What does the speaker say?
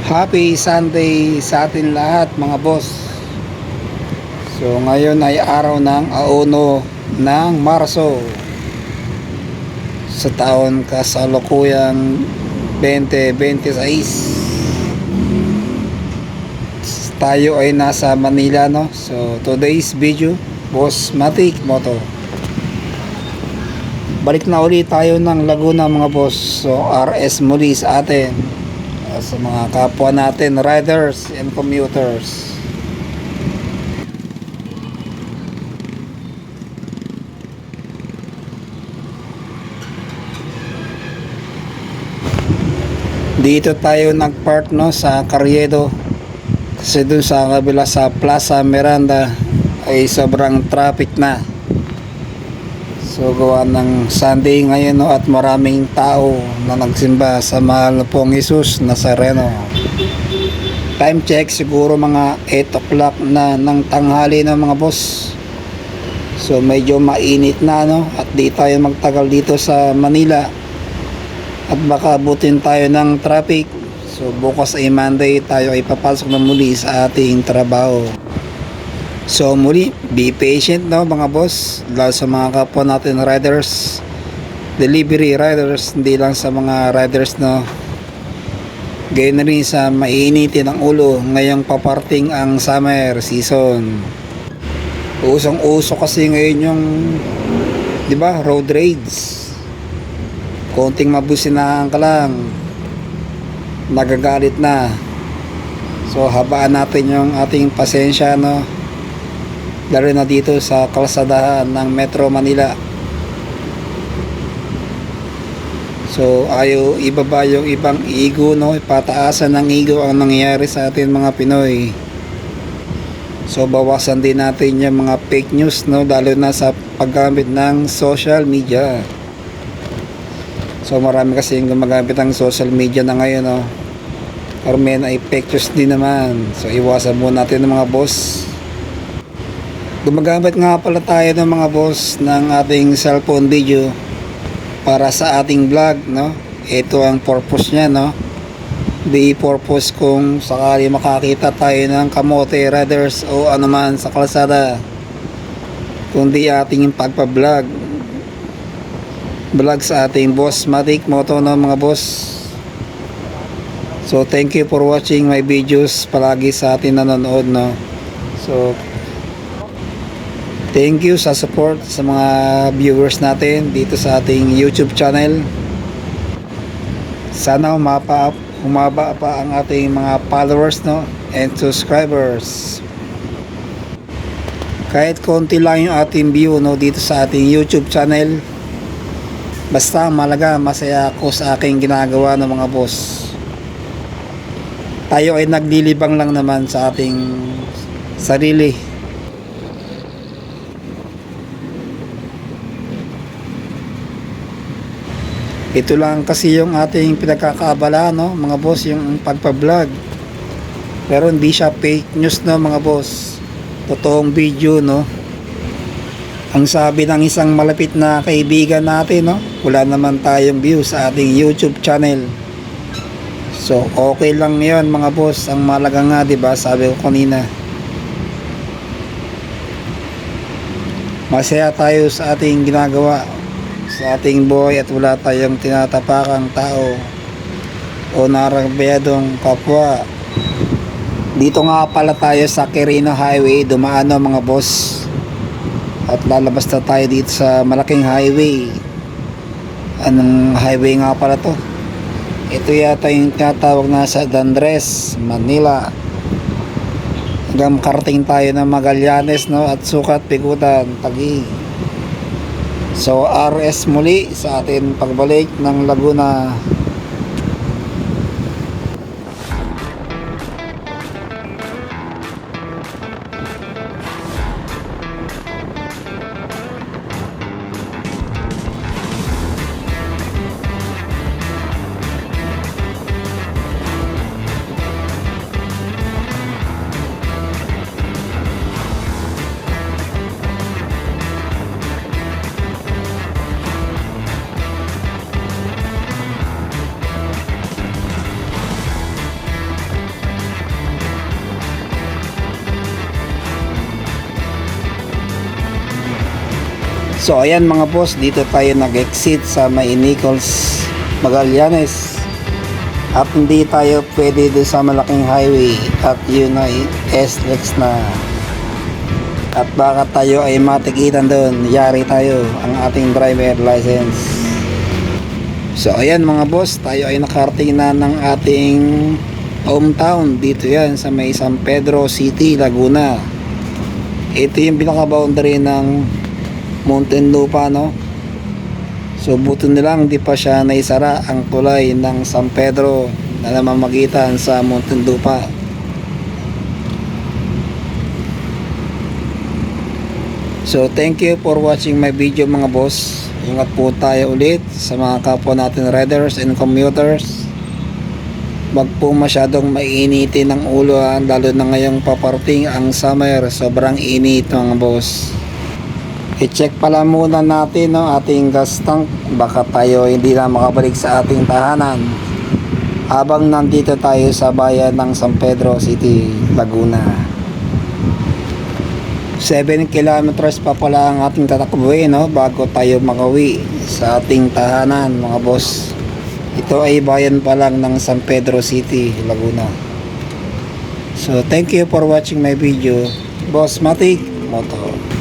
Happy Sunday sa atin lahat mga boss. So ngayon ay araw ng 1 ng Marso sa taon kasalukuyang 2026. Tayo ay nasa Manila, no? So today's video, Boss Matic Moto. Balik na ulit tayo ng Laguna mga boss. So RS muli sa atin, sa mga kapwa natin riders and commuters. Dito tayo nagpark, no, sa Carriedo kasi dun sa kabila sa Plaza Miranda ay sobrang traffic na. So gawa ng Sunday ngayon, no, at maraming tao na nagsimba sa mahal na pong Jesus Nazareno. Time check siguro mga 8 o'clock na ng tanghali na mga boss. So medyo mainit na, no, at di tayo magtagal dito sa Manila at baka abutin tayo ng traffic. So bukas ay Monday, tayo ay papasok na muli sa ating trabaho. So muli, be patient, no mga boss, lalo sa mga kapwa natin riders, delivery riders, hindi lang sa mga riders, no. Gayon na rin sa mainitin ang ulo ngayong paparting ang summer season. Usong uso kasi ngayon yung, di ba, road rage. Konting mabusinahan ka lang, nagagalit na. So habaan natin yung ating pasensya, no, lalo na dito sa kalsadahan ng Metro Manila. So ayaw ibaba yung ibang ego, no, ipataasan ng ego ang nangyayari sa atin mga Pinoy. So bawasan din natin yung mga fake news, no, lalo na sa paggamit ng social media. So marami kasi yung gumagamit ng social media na ngayon, no, or may na fake news din naman. So iwasan muna natin ng mga boss. Gumagamit nga pala tayo ng mga boss ng ating cellphone video para sa ating vlog, no. Ito ang purpose niya, no. Di purpose kung sakali makakita tayo ng kamote riders o anuman sa kalsada, kundi ating pagpa-vlog sa ating Boss Matic Moto, no mga boss. So thank you for watching my videos, palagi sa atin nanonood, no. So thank you sa support sa mga viewers natin dito sa ating YouTube channel. Sana humaba pa ang ating mga followers, no, and subscribers. Kahit konti lang yung ating view, no, dito sa ating YouTube channel, basta malaga masaya ako sa aking ginagawa ng mga boss. Tayo ay naglilibang lang naman sa ating sarili. Ito lang kasi yung ating pinagkakaabala, no mga boss, yung pagpa-vlog. Pero hindi siya fake news, no mga boss, totoong video, no. Ang sabi ng isang malapit na kaibigan natin, no, wala naman tayong view sa ating YouTube channel. So okay lang yon mga boss, ang malaga nga, di ba, sabi ko kanina, masaya tayo sa ating ginagawa sa ating buhay at wala tayong tinatapakang tao o narabyadong kapwa. Dito nga pala tayo sa Quirino Highway dumaan, no, mga boss, at lalabas na tayo dito sa malaking highway. Anong highway nga pala to? Ito yata yung tinatawag na sa Dandres, Manila. Hanggang karating tayo ng Magallanes, no, at Sukat, Pikutan, Taguig. So RS muli sa atin pagbalik ng Laguna. So ayan mga boss, dito tayo nag-exit sa may Nichols Magallanes. At hindi tayo pwede doon sa malaking highway at yun ay SLEX na. At baka tayo ay matikitan doon, yari tayo ang ating driver license. So ayan mga boss, tayo ay nakarating na ng ating hometown. Dito yan sa may San Pedro City, Laguna. Ito yung pinaka-boundary ng Muntinlupa, no? So buto nilang di pa siya naisara ang tulay ng San Pedro na namamagitan sa Muntinlupa. So thank you for watching my video mga boss. Ingat po tayo ulit sa mga kapwa natin riders and commuters. Wag po masyadong mainitin ng ulo, lalo na ngayong paparting ang summer. Sobrang init mga boss. I-check pala muna natin ating gas tank. Baka tayo hindi na makabalik sa ating tahanan habang nandito tayo sa bayan ng San Pedro City, Laguna. 7 kilometers pa pala ang ating tatakbuhin bago tayo makauwi sa ating tahanan mga boss. Ito ay bayan pa lang ng San Pedro City, Laguna. So thank you for watching my video. Boss Matic Moto.